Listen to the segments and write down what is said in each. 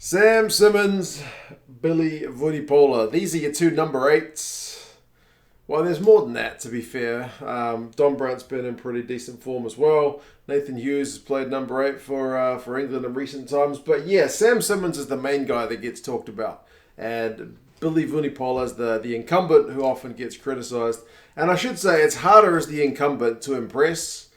Sam Simmonds, Billy Vunipola. These are your two number eights. Well, there's more than that, to be fair. Don Brandt's been in pretty decent form as well. Nathan Hughes has played number eight for England in recent times. But yeah, Sam Simmonds is the main guy that gets talked about. And Billy Vunipola is the incumbent who often gets criticised. And I should say it's harder as the incumbent to impress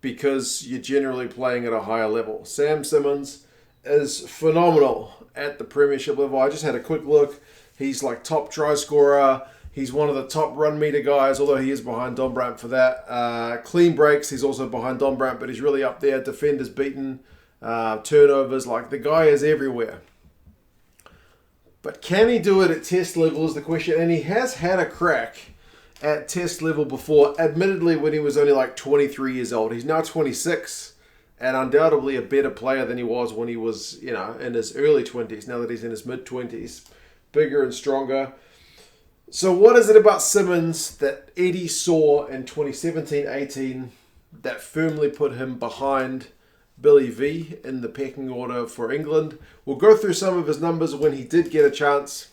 because you're generally playing at a higher level. Sam Simmonds is phenomenal at the Premiership level. I just had a quick look. He's like top try scorer. He's one of the top run meter guys, although he is behind Don Brandt for that. Clean breaks, he's also behind Don Brandt, but he's really up there. Defenders beaten, turnovers, like the guy is everywhere. But can he do it at test level is the question, and he has had a crack at test level before, admittedly when he was only like 23 years old. He's now 26 and undoubtedly a better player than he was when he was, in his early 20s, now that he's in his mid-20s. Bigger and stronger. So what is it about Simmonds that Eddie saw in 2017-18 that firmly put him behind Billy V in the pecking order for England? We'll go through some of his numbers when he did get a chance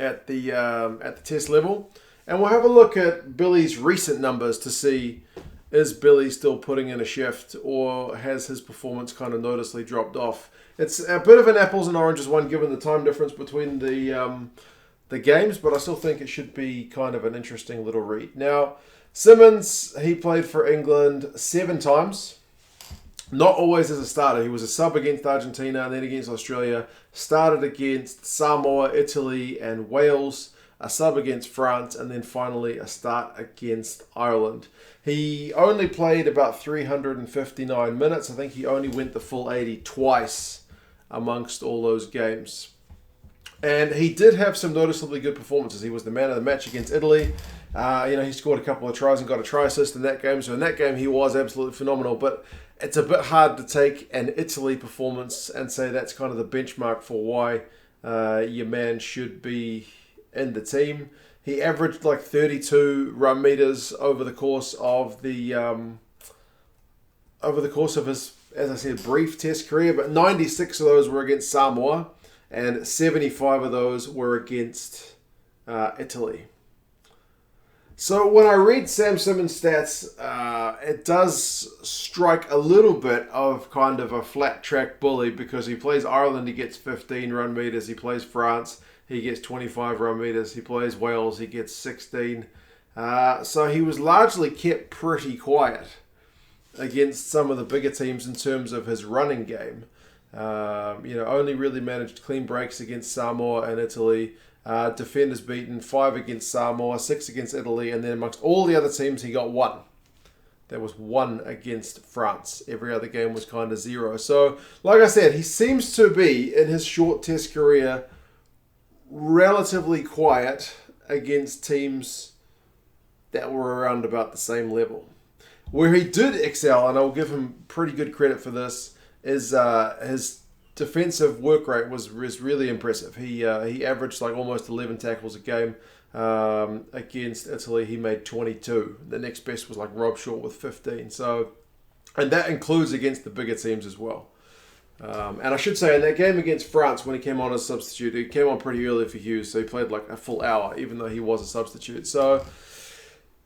at the test level. And we'll have a look at Billy's recent numbers to see, is Billy still putting in a shift or has his performance kind of noticeably dropped off? It's a bit of an apples and oranges one given the time difference between the games, but I still think it should be kind of an interesting little read. Now, Simmonds, he played for England 7 times. Not always as a starter. He was a sub against Argentina and then against Australia. Started against Samoa, Italy and Wales. A sub against France, and then finally a start against Ireland. He only played about 359 minutes. I think he only went the full 80 twice amongst all those games. And he did have some noticeably good performances. He was the man of the match against Italy. He scored a couple of tries and got a try assist in that game. So in that game, he was absolutely phenomenal. But it's a bit hard to take an Italy performance and say that's kind of the benchmark for why your man should be in the team. He averaged like 32 run meters over the course of his, as I said, brief test career. But 96 of those were against Samoa, and 75 of those were against Italy. So when I read Sam Simmonds' stats, it does strike a little bit of kind of a flat track bully because he plays Ireland, he gets 15 run meters. He plays France, he gets 25 run meters. He plays Wales, he gets 16. So he was largely kept pretty quiet against some of the bigger teams in terms of his running game. Only really managed clean breaks against Samoa and Italy. Defenders beaten, 5 against Samoa, 6 against Italy, and then amongst all the other teams, he got 1. There was 1 against France. Every other game was kind of 0. So, like I said, he seems to be, in his short test career, relatively quiet against teams that were around about the same level. Where he did excel, and I'll give him pretty good credit for this, is his defensive work rate was really impressive. He averaged like almost 11 tackles a game. Against Italy, he made 22. The next best was like Rob Short with 15. So, and that includes against the bigger teams as well. And I should say, in that game against France, when he came on as a substitute, he came on pretty early for Hughes, so he played like a full hour, even though he was a substitute. So,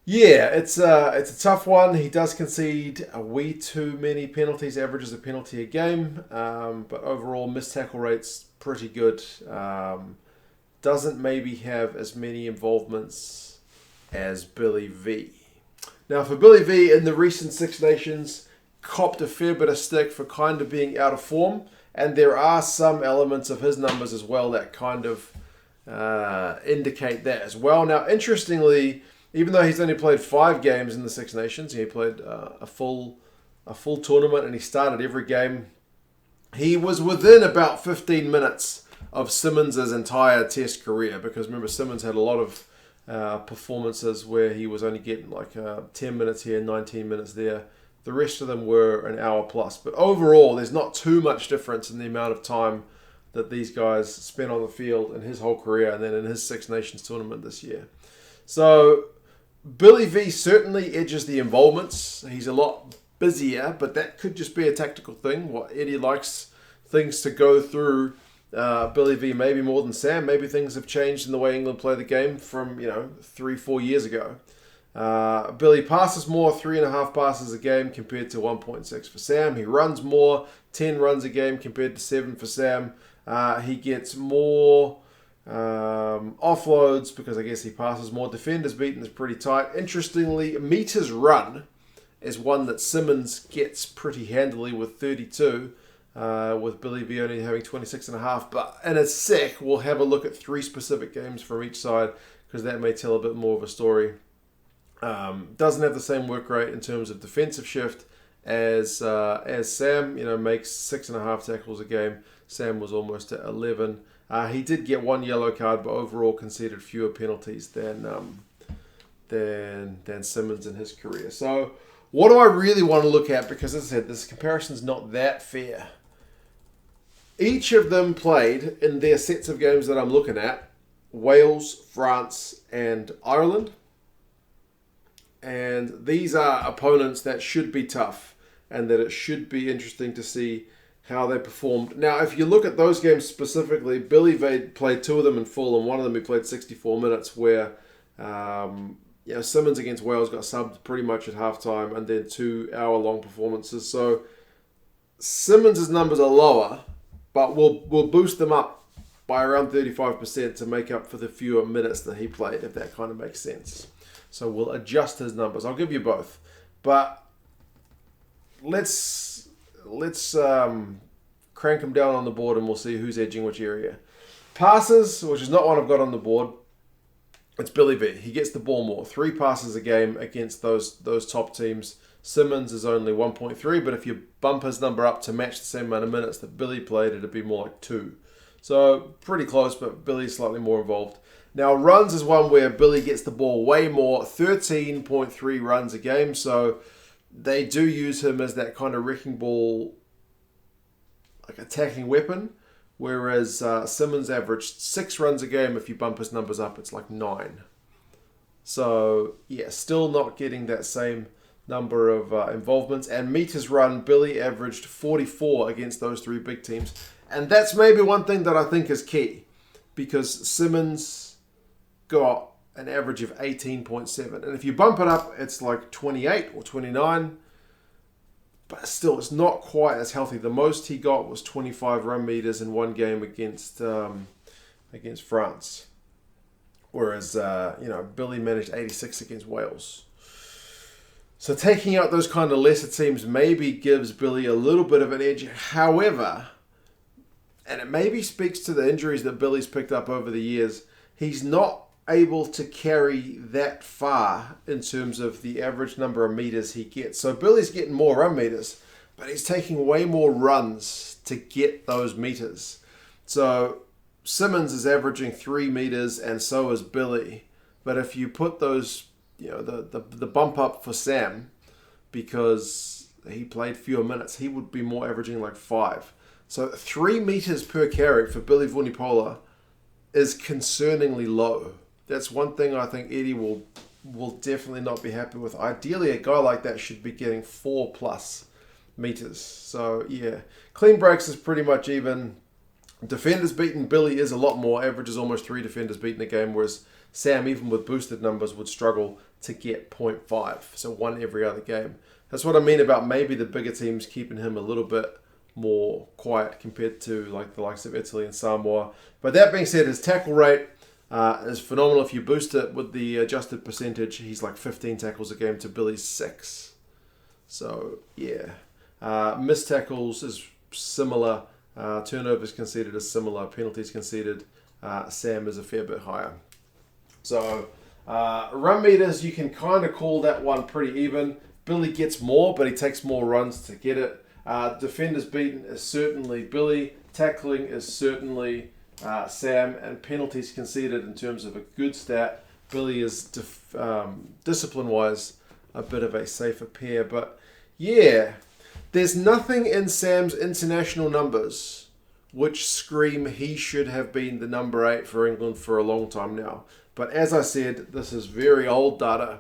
yeah, it's a tough one. He does concede a wee too many penalties, averages a penalty a game, but overall missed tackle rate's pretty good. Doesn't maybe have as many involvements as Billy V. Now, for Billy V, in the recent Six Nations, copped a fair bit of stick for kind of being out of form, and there are some elements of his numbers as well that kind of indicate that as well. Now, interestingly, even though he's only played 5 games in the Six Nations, he played a full tournament and he started every game, he was within about 15 minutes of Simmonds' entire test career, because remember, Simmonds had a lot of performances where he was only getting like 10 minutes here, 19 minutes there. The rest of them were an hour plus. But overall, there's not too much difference in the amount of time that these guys spent on the field in his whole career and then in his Six Nations tournament this year. So Billy V certainly edges the involvements. He's a lot busier, but that could just be a tactical thing. What Eddie likes things to go through Billy V maybe more than Sam. Maybe things have changed in the way England play the game from 3-4 years ago. Billy passes more, 3.5 passes a game compared to 1.6 for Sam. He runs more, 10 runs a game compared to 7 for Sam. He gets more offloads because I guess he passes more. Defenders beaten is pretty tight. Interestingly, meters run is one that Simmonds gets pretty handily with 32. With Billy V only having 26.5. But in a sec, we'll have a look at 3 specific games from each side because that may tell a bit more of a story. Doesn't have the same work rate in terms of defensive shift as Sam. Makes 6.5 tackles a game. Sam was almost at 11. He did get 1 yellow card, but overall conceded fewer penalties than Simmonds in his career. So, what do I really want to look at? Because as I said, this comparison's not that fair. Each of them played in their sets of games that I'm looking at: Wales, France, and Ireland. And these are opponents that should be tough and that it should be interesting to see how they performed. Now, if you look at those games specifically, Billy played 2 of them in full, and one of them he played 64 minutes where Simmonds against Wales got subbed pretty much at halftime and then 2-hour-long performances. So Simmonds' numbers are lower, but we'll boost them up by around 35% to make up for the fewer minutes that he played, if that kind of makes sense. So we'll adjust his numbers. I'll give you both. But let's crank them down on the board and we'll see who's edging which area. Passes, which is not one I've got on the board. It's Billy V. He gets the ball more. 3 passes a game against those top teams. Simmonds is only 1.3, but if you bump his number up to match the same amount of minutes that Billy played, it'd be more like 2. So pretty close, but Billy's slightly more involved. Now, runs is one where Billy gets the ball way more, 13.3 runs a game. So they do use him as that kind of wrecking ball, like attacking weapon. Whereas Simmonds averaged 6 runs a game. If you bump his numbers up, it's like 9. So, yeah, still not getting that same number of involvements. And meters run, Billy averaged 44 against those 3 big teams. And that's maybe one thing that I think is key. Because Simmonds got an average of 18.7. And if you bump it up, it's like 28 or 29. But still, it's not quite as healthy. The most he got was 25 run meters in one game against France. Whereas, Billy managed 86 against Wales. So taking out those kind of lesser teams maybe gives Billy a little bit of an edge. However, and it maybe speaks to the injuries that Billy's picked up over the years, he's not able to carry that far in terms of the average number of meters he gets. So Billy's getting more run meters, but he's taking way more runs to get those meters. So Simmonds is averaging 3 meters and so is Billy. But if you put those, the bump up for Sam, because he played fewer minutes, he would be more averaging like 5. So 3 meters per carry for Billy Vunipola is concerningly low. That's one thing I think Eddie will definitely not be happy with. Ideally, a guy like that should be getting 4+ meters. So, yeah. Clean breaks is pretty much even. Defenders beaten, Billy is a lot more. Averages almost 3 defenders beaten a game, whereas Sam, even with boosted numbers, would struggle to get 0.5. So 1 every other game. That's what I mean about maybe the bigger teams keeping him a little bit more quiet compared to like the likes of Italy and Samoa. But that being said, his tackle rate is phenomenal. If you boost it with the adjusted percentage, he's like 15 tackles a game to Billy's 6. So, yeah. Missed tackles is similar. Turnovers conceded is similar. Penalties conceded. Sam is a fair bit higher. So, run meters, you can kind of call that one pretty even. Billy gets more, but he takes more runs to get it. Defenders beaten is certainly Billy. Tackling is certainly Sam. And penalties conceded in terms of a good stat. Billy is, discipline-wise, a bit of a safer pair. But, yeah, there's nothing in Sam's international numbers which scream he should have been the number 8 for England for a long time now. But as I said, this is very old data.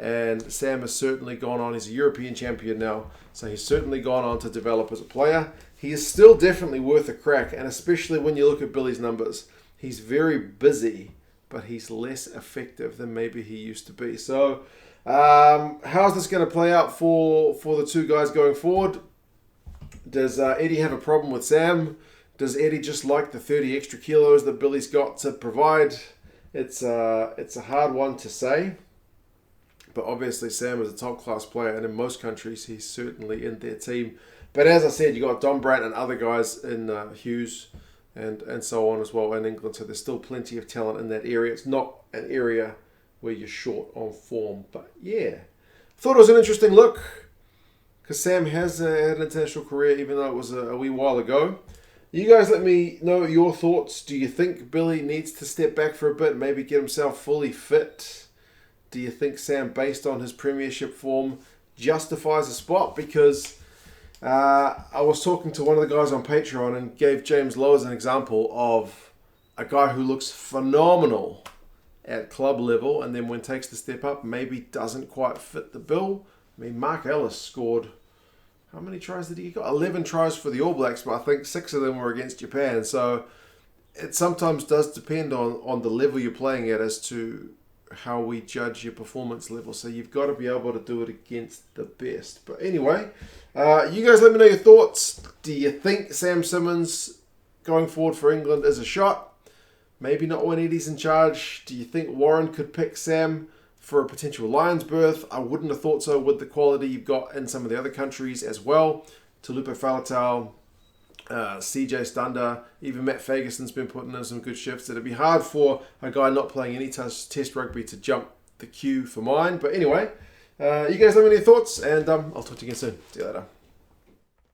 And Sam has certainly gone on. He's a European champion now, so he's certainly gone on to develop as a player. He is still definitely worth a crack, and especially when you look at Billy's numbers. He's very busy, but he's less effective than maybe he used to be. So how's this going to play out for the two guys going forward? Does Eddie have a problem with Sam? Does Eddie just like the 30 extra kilos that Billy's got to provide? It's a hard one to say. But obviously Sam is a top-class player, and in most countries he's certainly in their team. But as I said, you got Don Brandt and other guys in Hughes and so on as well in England. So there's still plenty of talent in that area. It's not an area where you're short on form. But yeah, thought it was an interesting look because Sam has had an international career, even though it was a wee while ago. You guys let me know your thoughts. Do you think Billy needs to step back for a bit, maybe get himself fully fit? Do you think Sam, based on his Premiership form, justifies a spot? Because I was talking to one of the guys on Patreon and gave James Lowe as an example of a guy who looks phenomenal at club level and then when takes the step up, maybe doesn't quite fit the bill. I mean, Mark Ellis scored, how many tries did he get? 11 tries for the All Blacks, but I think 6 of them were against Japan. So it sometimes does depend on the level you're playing at as to how we judge your performance level. So you've got to be able to do it against the best. But anyway, you guys let me know your thoughts. Do you think Sam Simmonds going forward for England is a shot? Maybe not when Eddie's in charge. Do you think Warren could pick Sam for a potential Lions berth? I wouldn't have thought so with the quality you've got in some of the other countries as well. Tulupe Faletau, CJ Stander, even Matt Ferguson's been putting in some good shifts. It'd be hard for a guy not playing any test rugby to jump the queue for mine. But anyway, you guys let me know your thoughts, and I'll talk to you again soon. See you later.